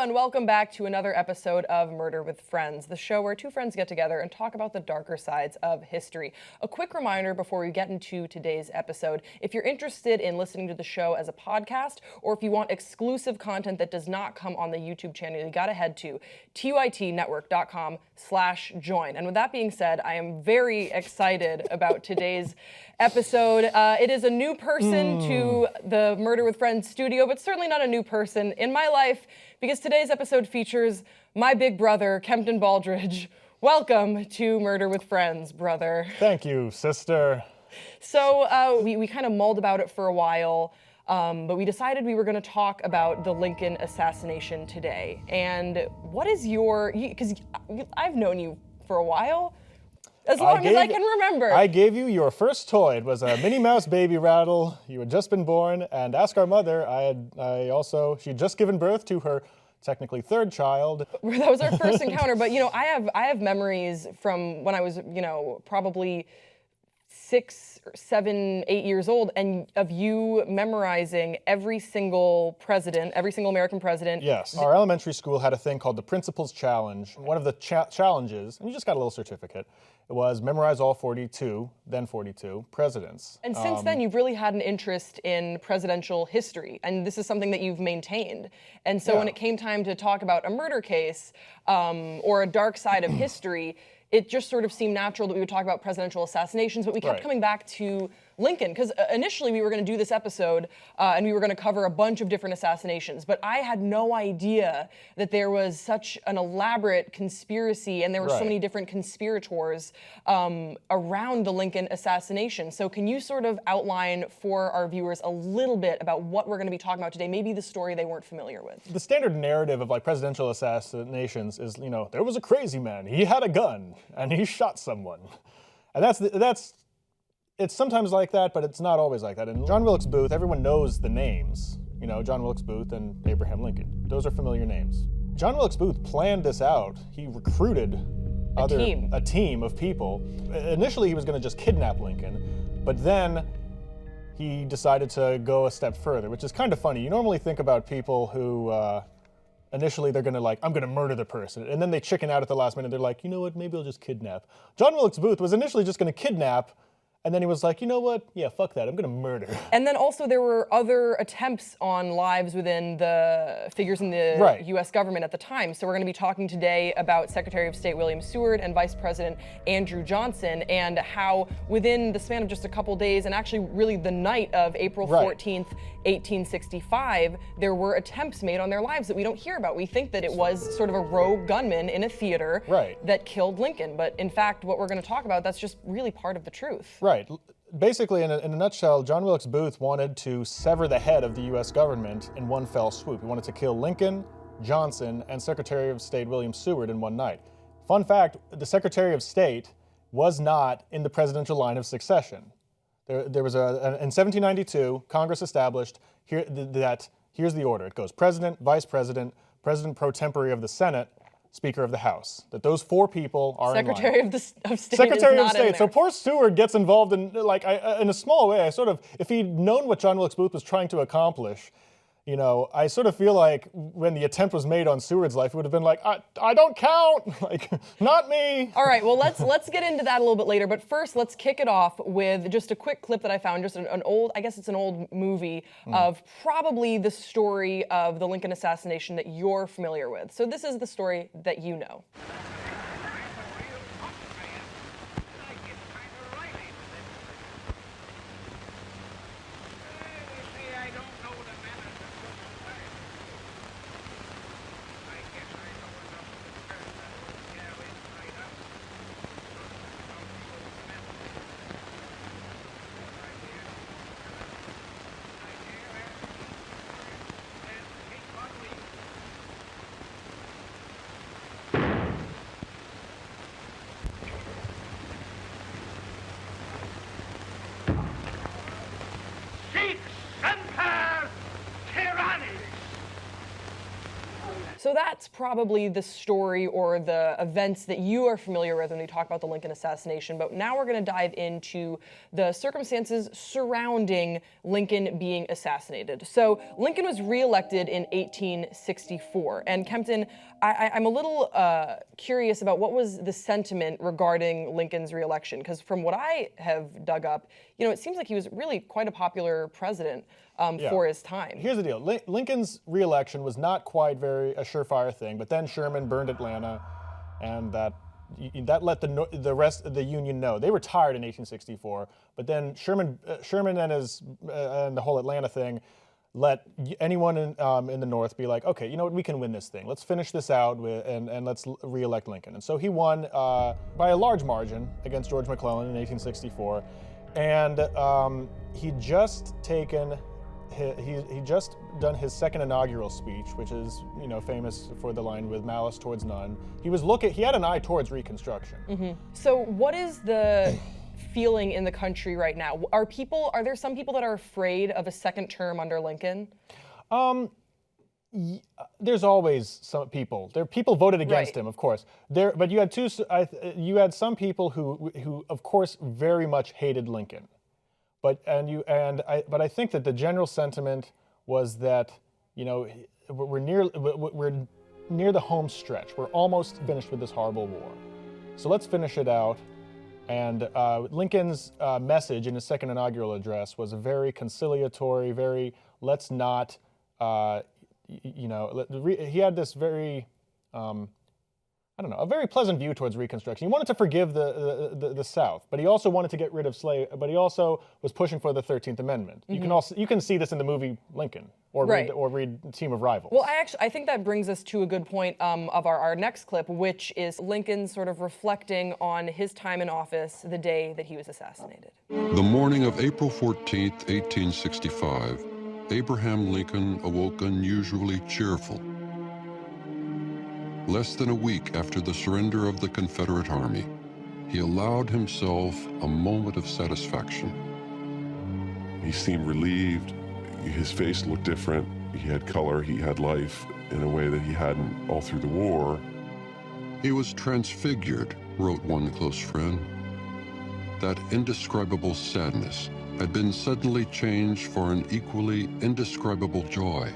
everyone, welcome back to another episode of Murder with Friends, the show where two friends get together and talk about the darker sides of history. A quick reminder before we get into today's episode, if you're interested in listening to the show as a podcast, or if you want exclusive content that does not come on the YouTube channel, you gotta head to tuytnetwork.com/join. And with that being said, I am very excited about today's episode. It is a new person to the Murder with Friends studio, but certainly not a new person in my life, because today's episode features my big brother, Kempton Baldridge. Welcome to Murder with Friends, brother. Thank you, sister. So we kind of mulled about it for a while, but we decided we were going to talk about the Lincoln assassination today. And what is because I've known you for a while, as long as I can remember. I gave you your first toy. It was a Minnie Mouse baby rattle. You had just been born, and ask our mother. She had just given birth to her technically third child. That was our first encounter, but I have memories from when I was, probably 6, 7, 8 years old, and of you memorizing every single American president. Yes, our elementary school had a thing called the Principal's Challenge. One of the challenges, and you just got a little certificate, it was memorize all 42 presidents. And since then, you've really had an interest in presidential history, and this is something that you've maintained. And so when it came time to talk about a murder case or a dark side of history, it just sort of seemed natural that we would talk about presidential assassinations, but we kept coming back to Lincoln, because initially we were going to do this episode and we were going to cover a bunch of different assassinations, but I had no idea that there was such an elaborate conspiracy and there were so many different conspirators around the Lincoln assassination. So can you sort of outline for our viewers a little bit about what we're going to be talking about today, maybe the story they weren't familiar with? The standard narrative of presidential assassinations is, there was a crazy man, he had a gun, and he shot someone. And it's sometimes like that, but it's not always like that. And John Wilkes Booth, everyone knows the names. John Wilkes Booth and Abraham Lincoln. Those are familiar names. John Wilkes Booth planned this out. He recruited a team of people. Initially, he was going to just kidnap Lincoln, but then he decided to go a step further, which is kind of funny. You normally think about people who initially they're gonna I'm gonna murder the person, and then they chicken out at the last minute. They're like, you know what, maybe I'll just kidnap. John Wilkes Booth was initially just gonna kidnap, and then he was like, you know what? Yeah, fuck that. I'm going to murder. And then also there were other attempts on lives within the figures in the U.S. government at the time. So we're going to be talking today about Secretary of State William Seward and Vice President Andrew Johnson, and how within the span of just a couple days, and actually really the night of April 14th, 1865, there were attempts made on their lives that we don't hear about. We think that it was sort of a rogue gunman in a theater that killed Lincoln. But in fact, what we're going to talk about, that's just really part of the truth. Right. Basically, in a nutshell, John Wilkes Booth wanted to sever the head of the U.S. government in one fell swoop. He wanted to kill Lincoln, Johnson, and Secretary of State William Seward in one night. Fun fact, the Secretary of State was not in the presidential line of succession. There was in 1792, Congress established here's the order. It goes President, Vice President, President pro tempore of the Senate, Speaker of the House. That those 4 people are Secretary in line. of State Secretary is of not State. in there. So poor Seward gets involved in in a small way. If he'd known what John Wilkes Booth was trying to accomplish, I sort of feel like when the attempt was made on Seward's life, it would have been like, I don't count, not me. All right, well, let's get into that a little bit later, but first let's kick it off with just a quick clip that I found, just an old, I guess it's an old movie of probably the story of the Lincoln assassination that you're familiar with. So this is the story that you know. So that's probably the story or the events that you are familiar with when we talk about the Lincoln assassination. But now we're going to dive into the circumstances surrounding Lincoln being assassinated. So Lincoln was reelected in 1864. And Kempton, I'm a little curious about what was the sentiment regarding Lincoln's reelection, because from what I have dug up, it seems like he was really quite a popular president for his time. Here's the deal. Lincoln's reelection was not quite a surefire thing, but then Sherman burned Atlanta, and that let the rest of the Union know. They were tired in 1864, but then Sherman and the whole Atlanta thing let anyone in the North be like, okay, you know what, we can win this thing. Let's finish this out and let's re-elect Lincoln. And so he won by a large margin against George McClellan in 1864, and he'd just taken. He just done his second inaugural speech, which is famous for the line "with malice towards none." He had an eye towards Reconstruction. Mm-hmm. So what is the feeling in the country right now? Are there some people that are afraid of a second term under Lincoln? There's always some people. People voted against him, of course. But you had you had some people who of course very much hated Lincoln. But I think that the general sentiment was that we're near the home stretch. We're almost finished with this horrible war, so let's finish it out. And Lincoln's message in his second inaugural address was very conciliatory. Very let's not he had this very a very pleasant view towards Reconstruction. He wanted to forgive the South, but he also wanted to get rid of but he also was pushing for the 13th Amendment. Mm-hmm. You can see this in the movie Lincoln, or read Team of Rivals. Well, I think that brings us to a good point of our next clip, which is Lincoln sort of reflecting on his time in office the day that he was assassinated. The morning of April 14th, 1865, Abraham Lincoln awoke unusually cheerful. Less than a week after the surrender of the Confederate Army, he allowed himself a moment of satisfaction. He seemed relieved. His face looked different. He had color, he had life in a way that he hadn't all through the war. He was transfigured, wrote one close friend. That indescribable sadness had been suddenly changed for an equally indescribable joy.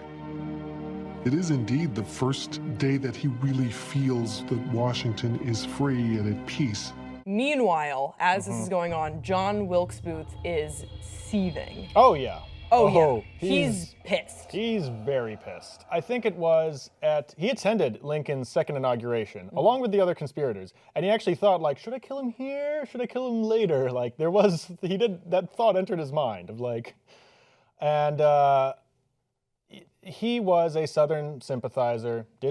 It is indeed the first day that he really feels that Washington is free and at peace. Meanwhile, as this is going on, John Wilkes Booth is seething. Oh, yeah. Oh, yeah. He's pissed. He's very pissed. I think it was he attended Lincoln's second inauguration, along with the other conspirators, and he actually thought, like, should I kill him here? Should I kill him later? Like, that thought entered his mind of like, and he was a Southern sympathizer, he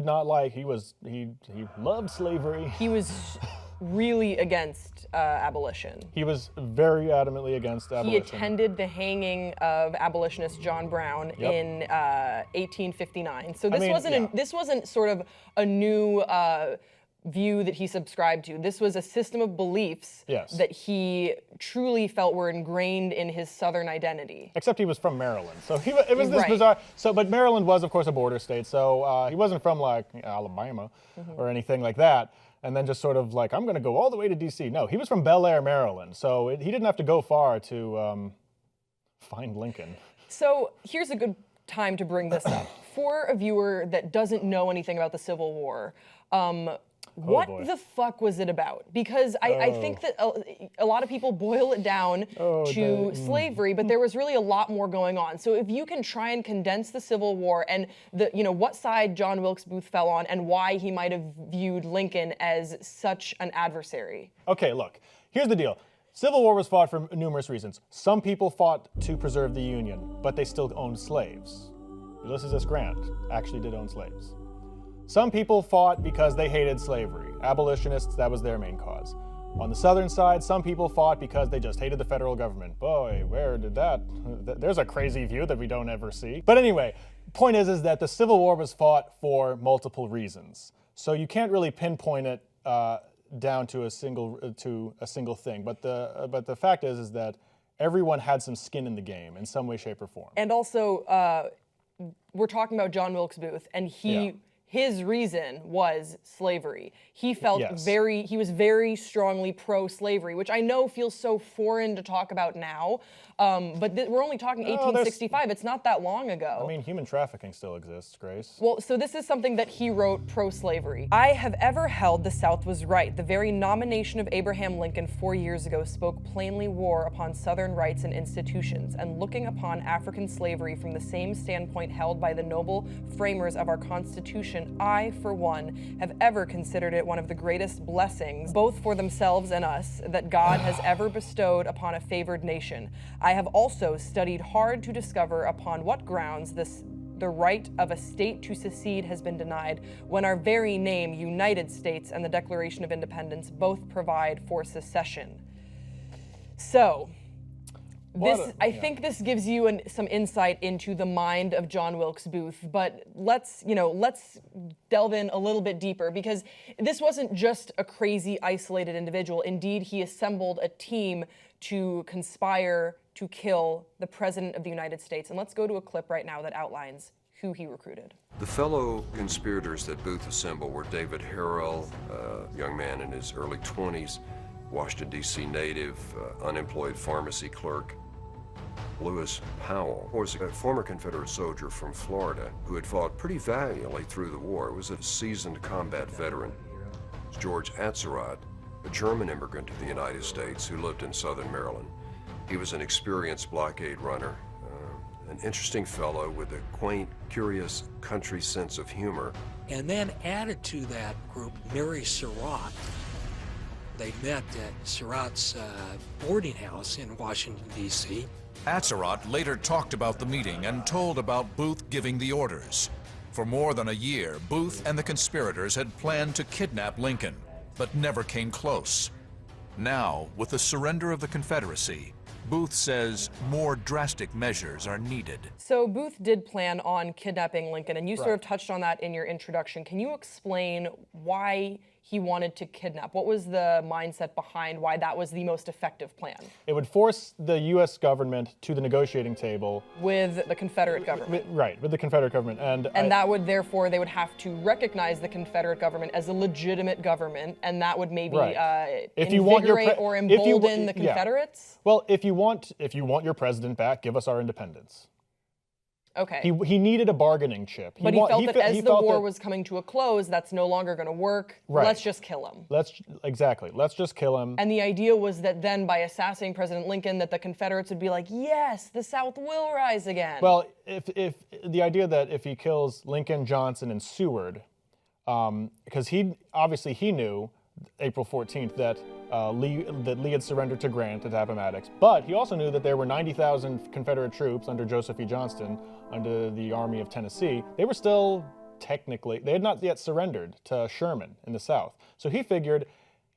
loved slavery. He was really against abolition. He was very adamantly against abolition. He attended the hanging of abolitionist John Brown in 1859. So this wasn't sort of a new view that he subscribed to. This was a system of beliefs that he truly felt were ingrained in his Southern identity. Except he was from Maryland, so it was this bizarre. So, but Maryland was, of course, a border state, so he wasn't from like Alabama or anything like that. And then just sort of like, I'm going to go all the way to D.C. No, he was from Bel Air, Maryland, so he didn't have to go far to find Lincoln. So here's a good time to bring this up for a viewer that doesn't know anything about the Civil War. What the fuck was it about? Because I think that a lot of people boil it down to slavery, but there was really a lot more going on. So if you can try and condense the Civil War and what side John Wilkes Booth fell on and why he might have viewed Lincoln as such an adversary. Okay, look, here's the deal. Civil War was fought for numerous reasons. Some people fought to preserve the Union, but they still owned slaves. Ulysses S. Grant actually did own slaves. Some people fought because they hated slavery. Abolitionists, that was their main cause. On the Southern side, some people fought because they just hated the federal government. Boy, where did that... There's a crazy view that we don't ever see. But anyway, point is that the Civil War was fought for multiple reasons. So you can't really pinpoint it down to a single thing. But the fact is that everyone had some skin in the game in some way, shape, or form. And also, we're talking about John Wilkes Booth, and his reason was slavery. He felt Yes. he was very strongly pro-slavery, which I know feels so foreign to talk about now, but we're only talking 1865. It's not that long ago. I mean, human trafficking still exists, Grace. Well, so this is something that he wrote pro-slavery. I have ever held the South was right. The very nomination of Abraham Lincoln 4 years ago spoke plainly war upon Southern rights and institutions, and looking upon African slavery from the same standpoint held by the noble framers of our Constitution, I, for one, have ever considered it one of the greatest blessings, both for themselves and us, that God has ever bestowed upon a favored nation. I have also studied hard to discover upon what grounds the right of a state to secede has been denied, when our very name, United States, and the Declaration of Independence both provide for secession. So, I think this gives you some insight into the mind of John Wilkes Booth, but let's delve in a little bit deeper, because this wasn't just a crazy, isolated individual. Indeed, he assembled a team to conspire to kill the President of the United States. And let's go to a clip right now that outlines who he recruited. The fellow conspirators that Booth assembled were David Harrell, a young man in his early 20s, Washington, D.C. native, unemployed pharmacy clerk. Lewis Powell was a former Confederate soldier from Florida who had fought pretty valiantly through the war. He was a seasoned combat veteran. George Atzerodt, a German immigrant to the United States who lived in southern Maryland. He was an experienced blockade runner, an interesting fellow with a quaint, curious country sense of humor. And then added to that group, Mary Surratt. They met at Surratt's boarding house in Washington, D.C. Atzerodt later talked about the meeting and told about Booth giving the orders. For more than a year, Booth and the conspirators had planned to kidnap Lincoln, but never came close. Now, with the surrender of the Confederacy, Booth says more drastic measures are needed. So Booth did plan on kidnapping Lincoln, and you sort of touched on that in your introduction. Can you explain why he wanted to kidnap? What was the mindset behind why that was the most effective plan? It would force the U.S. government to the negotiating table. With the Confederate government. Right, with the Confederate government. And that would, therefore, they would have to recognize the Confederate government as a legitimate government, and that would maybe invigorate or embolden the Confederates? Yeah. Well, if you want your president back, give us our independence. Okay. He needed a bargaining chip. But he felt that as the war was coming to a close, that's no longer going to work. Right. Let's just kill him. Let's just kill him. And the idea was that then by assassinating President Lincoln, that the Confederates would be like, yes, the South will rise again. Well, if the idea that if he kills Lincoln, Johnson, and Seward, because he knew April 14th that Lee had surrendered to Grant at Appomattox, but he also knew that there were 90,000 Confederate troops under Joseph E. Johnston, under the Army of Tennessee. They were still they had not yet surrendered to Sherman in the South. So he figured,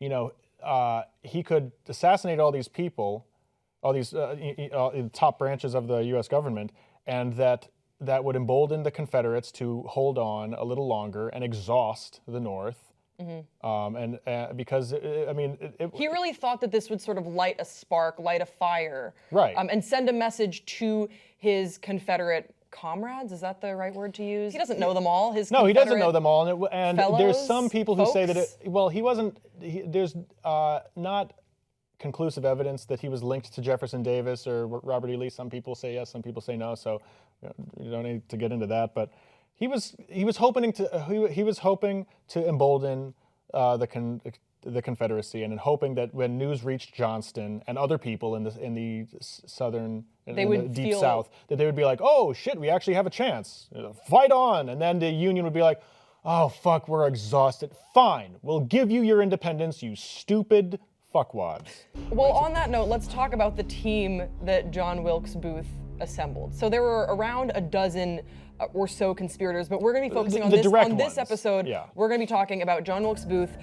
he could assassinate all these people, all these top branches of the U.S. government, and that would embolden the Confederates to hold on a little longer and exhaust the North. Mm-hmm. Because he really thought that this would sort of light a fire, right? And send a message to his Confederate comrades. Is that the right word to use? He doesn't know them all. He doesn't know them all, and there's some people who say that he wasn't. There's not conclusive evidence that he was linked to Jefferson Davis or Robert E. Lee. Some people say yes, some people say no. So you don't need to get into that, but. He was hoping to embolden the Confederacy, and hoping that when news reached Johnston and other people in the southern, the deep South, that they would be like, "Oh shit, we actually have a chance. Fight on!" And then the Union would be like, "Oh fuck, we're exhausted. Fine, we'll give you your independence, you stupid fuckwads." Well, on that note, let's talk about the team that John Wilkes Booth assembled. So there were around a dozen or so conspirators, but we're going to be focusing on this episode. Yeah. We're going to be talking about John Wilkes Booth,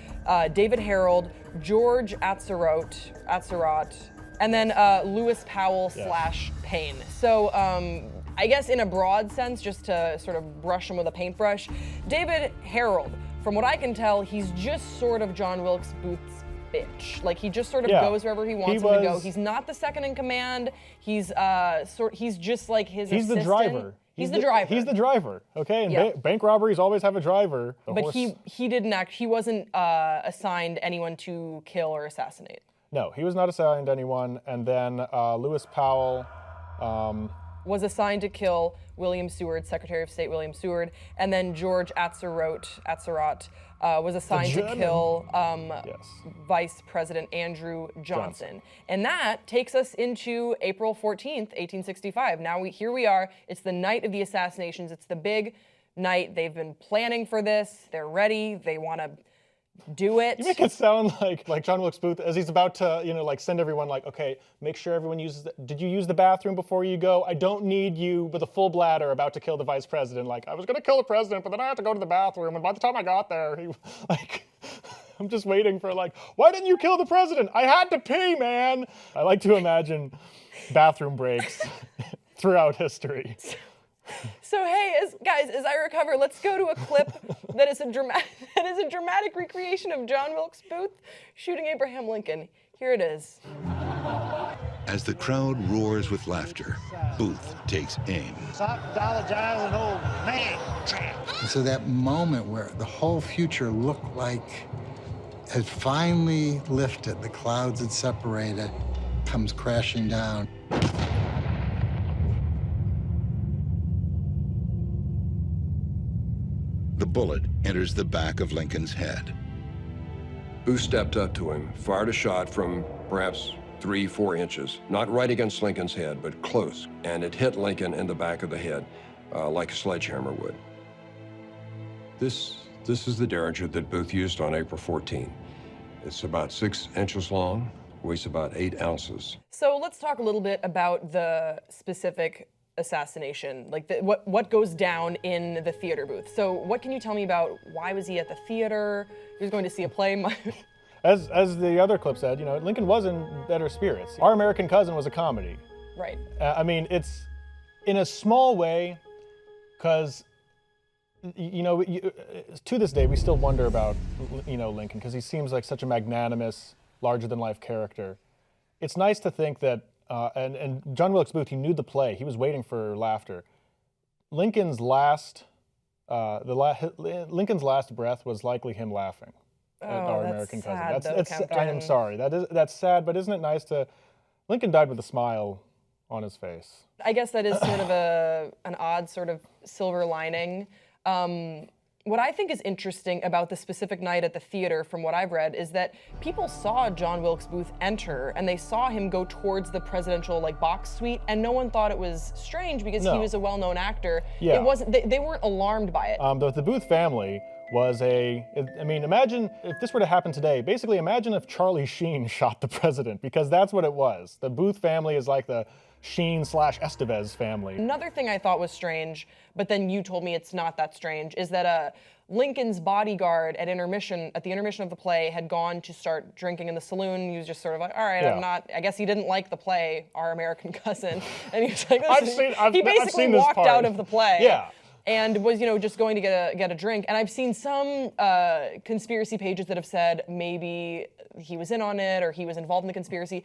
David Harold, George Atzerodt, and then Lewis Powell / Payne. So I guess in a broad sense, just to sort of brush him with a paintbrush, David Harold, from what I can tell, he's just sort of John Wilkes Booth's bitch. Like, he just sort of goes wherever he wants him to go. He's not the second in command. He's just like his assistant. He's the driver. He's the driver. He's the driver, okay? And Yeah. bank robberies always have a driver. But he wasn't assigned anyone to kill or assassinate. No, he was not assigned anyone. And then Lewis Powell was assigned to kill William Seward, Secretary of State William Seward, and then George Atzerodt was assigned to kill Vice President Andrew Johnson. And that takes us into April 14th, 1865. Now here we are. It's the night of the assassinations. It's the big night. They've been planning for this. They're ready. They want to do it. You make it sound like John Wilkes Booth as he's about to, send everyone like, okay, make sure everyone uses did you use the bathroom before you go? I don't need you with a full bladder about to kill the vice president. Like, I was gonna kill the president, but then I had to go to the bathroom, and by the time I got there, I'm just waiting for why didn't you kill the president? I had to pee, man. I like to imagine bathroom breaks throughout history. So hey, guys, as I recover, let's go to a clip that is a dramatic recreation of John Wilkes Booth shooting Abraham Lincoln. Here it is. As the crowd roars with laughter, Booth takes aim. Stop apologizing, old man. And so that moment where the whole future looked like had finally lifted, the clouds had separated, comes crashing down. The bullet enters the back of Lincoln's head. Booth stepped up to him, fired a shot from perhaps 3-4 inches, not right against Lincoln's head, but close, and it hit Lincoln in the back of the head, like a sledgehammer would. This is the Derringer that Booth used on April 14. It's about 6 inches long, weighs about 8 ounces. So let's talk a little bit about the specific assassination, what goes down in the theater booth. So what can you tell me about why was he at the theater? He was going to see a play. As the other clip said, Lincoln was in better spirits. Our American Cousin was a comedy. Right. I mean, it's in a small way, because to this day we still wonder about Lincoln, because he seems like such a magnanimous, larger-than-life character. It's nice to think that. And John Wilkes Booth, he knew the play. He was waiting for laughter. Lincoln's last breath was likely him laughing at Our American Cousin. I'm sorry. That's sad, but isn't it nice to? Lincoln died with a smile on his face. I guess that is sort of an odd sort of silver lining. What I think is interesting about the specific night at the theater, from what I've read, is that people saw John Wilkes Booth enter, and they saw him go towards the presidential box suite, and no one thought it was strange because he was a well-known actor. Yeah. It wasn't. They weren't alarmed by it. The Booth family was imagine if this were to happen today. Basically, imagine if Charlie Sheen shot the president, because that's what it was. The Booth family is like the Sheen/Estevez family. Another thing I thought was strange, but then you told me it's not that strange, is that Lincoln's bodyguard at the intermission of the play had gone to start drinking in the saloon. He was just sort of like, all right, I guess he didn't like the play, Our American Cousin. And he was like, he basically walked out of the play. Yeah. And was, just going to get a drink. And I've seen some conspiracy pages that have said maybe he was in on it or he was involved in the conspiracy.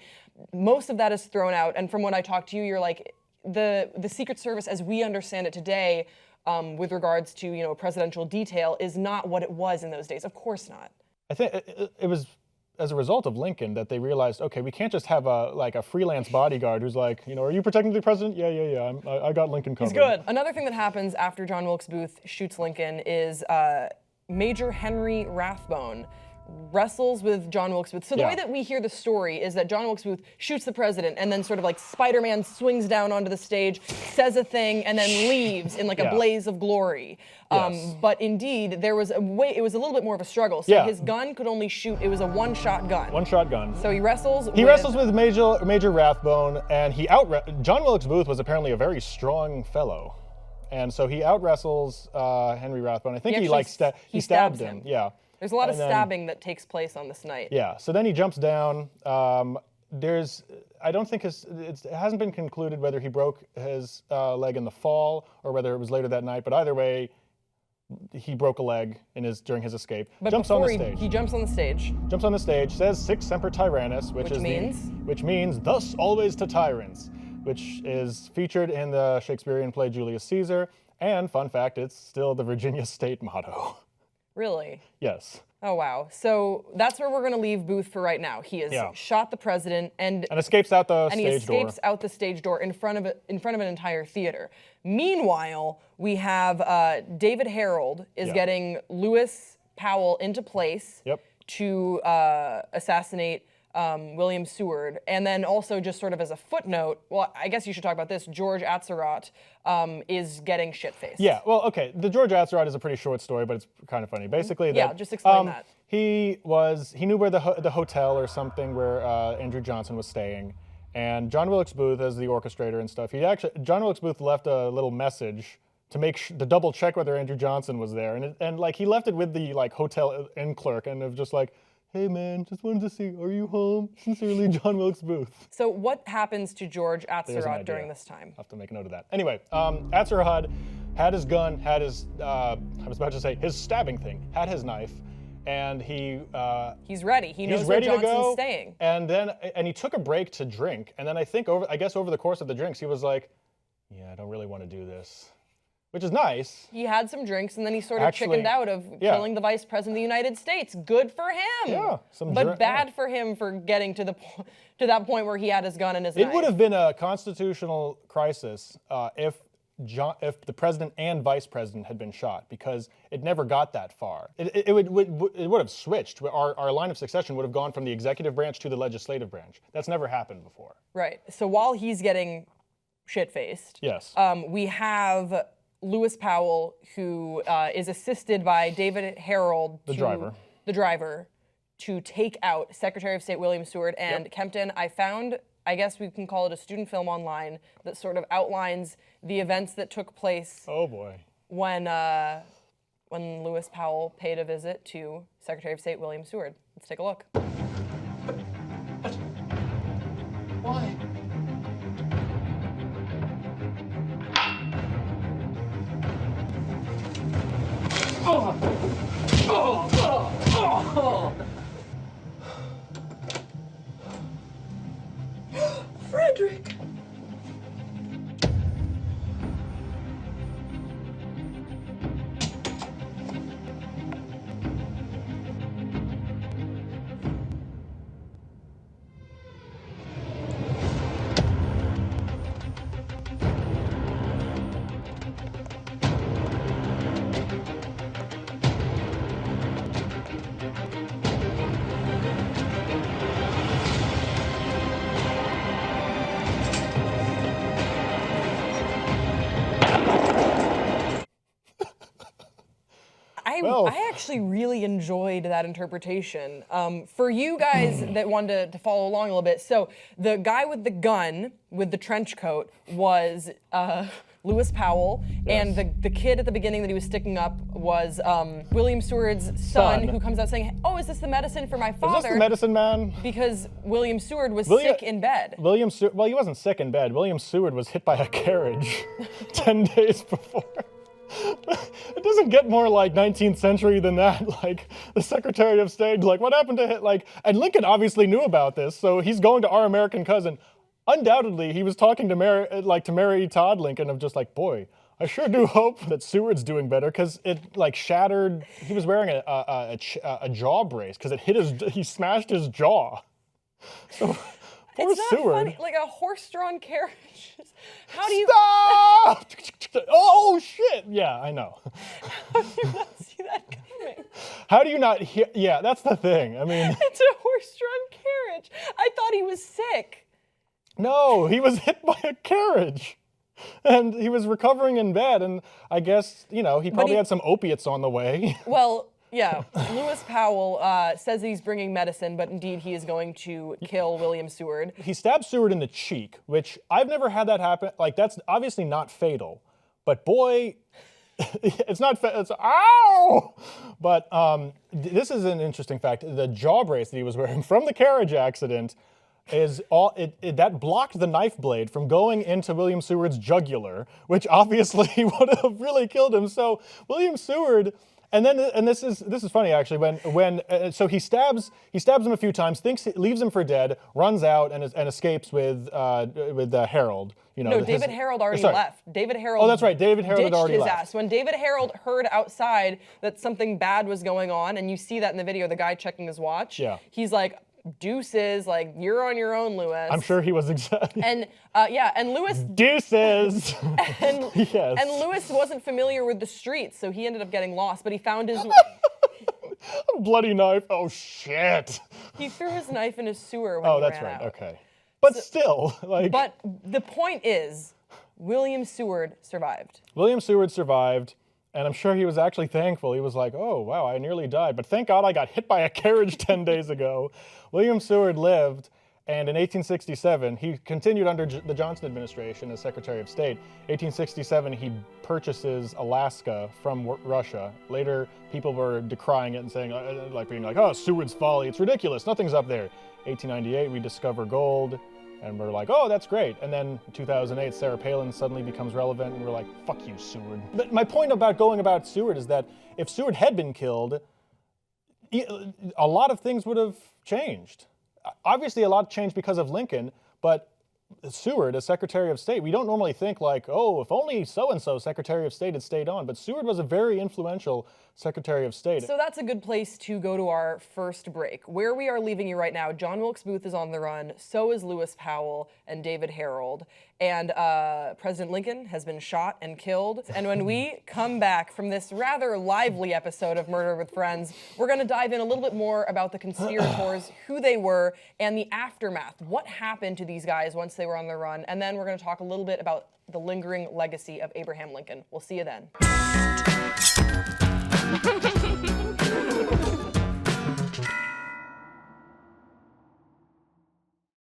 Most of that is thrown out. And from when I talked to you, you're like, the Secret Service, as we understand it today, with regards to presidential detail, is not what it was in those days. Of course not. I think it was as a result of Lincoln that they realized, okay, we can't just have a freelance bodyguard who's like, are you protecting the president? Yeah. I got Lincoln covered. He's good. Another thing that happens after John Wilkes Booth shoots Lincoln is Major Henry Rathbone wrestles with John Wilkes Booth. So the way that we hear the story is that John Wilkes Booth shoots the president and then sort of Spider-Man swings down onto the stage, says a thing, and then leaves in a blaze of glory. Yes. But indeed, it was a little bit more of a struggle. So his gun could only shoot, it was a one-shot gun. One-shot gun. So he wrestles with Major Rathbone, and John Wilkes Booth was apparently a very strong fellow. And so he out-wrestles Henry Rathbone. I think he stabbed him. Yeah. There's a lot of stabbing that takes place on this night. Yeah, so then he jumps down. I don't think it hasn't been concluded whether he broke his leg in the fall or whether it was later that night, but either way, he broke a leg during his escape. But jumps on the stage. He jumps on the stage. Jumps on the stage, says Sic Semper Tyrannis, which means thus always to tyrants. which is featured in the Shakespearean play Julius Caesar. And fun fact, it's still the Virginia state motto. Really? Yes. Oh, wow. So that's where we're going to leave Booth for right now. He has shot the president and escapes out the stage door. And he escapes out the stage door in front of an entire theater. Meanwhile, we have David Harold is getting Lewis Powell into place to assassinate William Seward. And then also just sort of as a footnote, well, I guess you should talk about this, George Atzerodt is getting shit-faced. Yeah, well, okay, the George Atzerodt is a pretty short story, but it's kind of funny. Basically, just explain that. He knew where the hotel or something where Andrew Johnson was staying, and John Wilkes Booth, as the orchestrator and stuff, John Wilkes Booth left a little message to double check whether Andrew Johnson was there, and like he left it with the like hotel inn clerk, and of just like, hey man, just wanted to see, are you home? Sincerely, John Wilkes Booth. So what happens to George Atzerodt during this time? I'll have to make a note of that. Anyway, Atzerodt had his gun, had his, I was about to say, his stabbing thing, had his knife, and he's ready. He knows where Johnson's staying. And he took a break to drink, and then I guess over the course of the drinks, he was like, yeah, I don't really want to do this. Which is nice. He had some drinks, and then he sort of chickened out of killing the Vice President of the United States. Good for him. Yeah. But bad for him for getting to that point where he had his gun and his knife. It would have been a constitutional crisis if the president and vice president had been shot, because it never got that far. It would have switched. Our line of succession would have gone from the executive branch to the legislative branch. That's never happened before. Right. So while he's getting shit-faced, we have Lewis Powell, who is assisted by David Harold, the driver, to take out Secretary of State William Seward. And Kempton, I found, I guess we can call it a student film online that sort of outlines the events that took place. Oh boy! When Lewis Powell paid a visit to Secretary of State William Seward. Let's take a look. Why? Frederick! I actually really enjoyed that interpretation. For you guys that wanted to follow along a little bit, so the guy with the gun, with the trench coat, was Lewis Powell, and the kid at the beginning that he was sticking up was William Seward's son, who comes out saying, oh, is this the medicine for my father? Is this the medicine man? Because William Seward was sick in bed. Well, he wasn't sick in bed. William Seward was hit by a carriage 10 days before. It doesn't get more like 19th century than that. Like the Secretary of State, like what happened to him? Like, and Lincoln obviously knew about this, so he's going to Our American Cousin. Undoubtedly, he was talking to Mary Todd Lincoln of just like, boy, I sure do hope that Seward's doing better, because it like shattered. He was wearing a jaw brace because he smashed his jaw. So. Poor it's not Seward. Funny, like a horse-drawn carriage. How do you... Stop! Oh, shit! Yeah, I know. How do you not see that coming? How do you not hear... Yeah, that's the thing. I mean... It's a horse-drawn carriage. I thought he was sick. No, he was hit by a carriage. And he was recovering in bed, and I guess, he probably had some opiates on the way. Well... Yeah, Lewis Powell says he's bringing medicine, but indeed he is going to kill William Seward. He stabbed Seward in the cheek, which I've never had that happen. Like, that's obviously not fatal, but boy, it's not, it's, ow! But this is an interesting fact. The jaw brace that he was wearing from the carriage accident is that blocked the knife blade from going into William Seward's jugular, which obviously would have really killed him. So William Seward... And then, and this is funny actually. So he stabs him a few times, leaves him for dead, runs out and escapes with Harold. No, David Harold already left. David Harold. Oh, that's right. David Harold had already left. Ass. When David Harold heard outside that something bad was going on, and you see that in the video, the guy checking his watch. Yeah. He's like, deuces, like, you're on your own, Lewis. I'm sure he was exactly. And and Lewis. Deuces. And, yes. And Lewis wasn't familiar with the streets, so he ended up getting lost, but he found his. A bloody knife. Oh, shit. He threw his knife in his sewer when he ran out. Oh, that's right. Okay. But still, like. But the point is, William Seward survived. William Seward survived. And I'm sure he was actually thankful. He was like, oh, wow, I nearly died. But thank God I got hit by a carriage 10 days ago. William Seward lived, and in 1867, he continued under the Johnson administration as Secretary of State. 1867, he purchases Alaska from Russia. Later, people were decrying it and saying, being like, oh, Seward's folly, it's ridiculous, nothing's up there. 1898, we discover gold. And we're like, oh, that's great. And then in 2008, Sarah Palin suddenly becomes relevant, and we're like, fuck you, Seward. But my point about going about Seward is that if Seward had been killed, a lot of things would have changed. Obviously, a lot changed because of Lincoln, but Seward, as Secretary of State, we don't normally think like, oh, if only so-and-so Secretary of State had stayed on. But Seward was a very influential Secretary of State. So that's a good place to go to our first break. Where we are leaving you right now, John Wilkes Booth is on the run, so is Lewis Powell and David Harold. And President Lincoln has been shot and killed. And when we come back from this rather lively episode of Murder with Friends, we're going to dive in a little bit more about the conspirators, who they were, and the aftermath. What happened to these guys once they were on the run? And then we're going to talk a little bit about the lingering legacy of Abraham Lincoln. We'll see you then.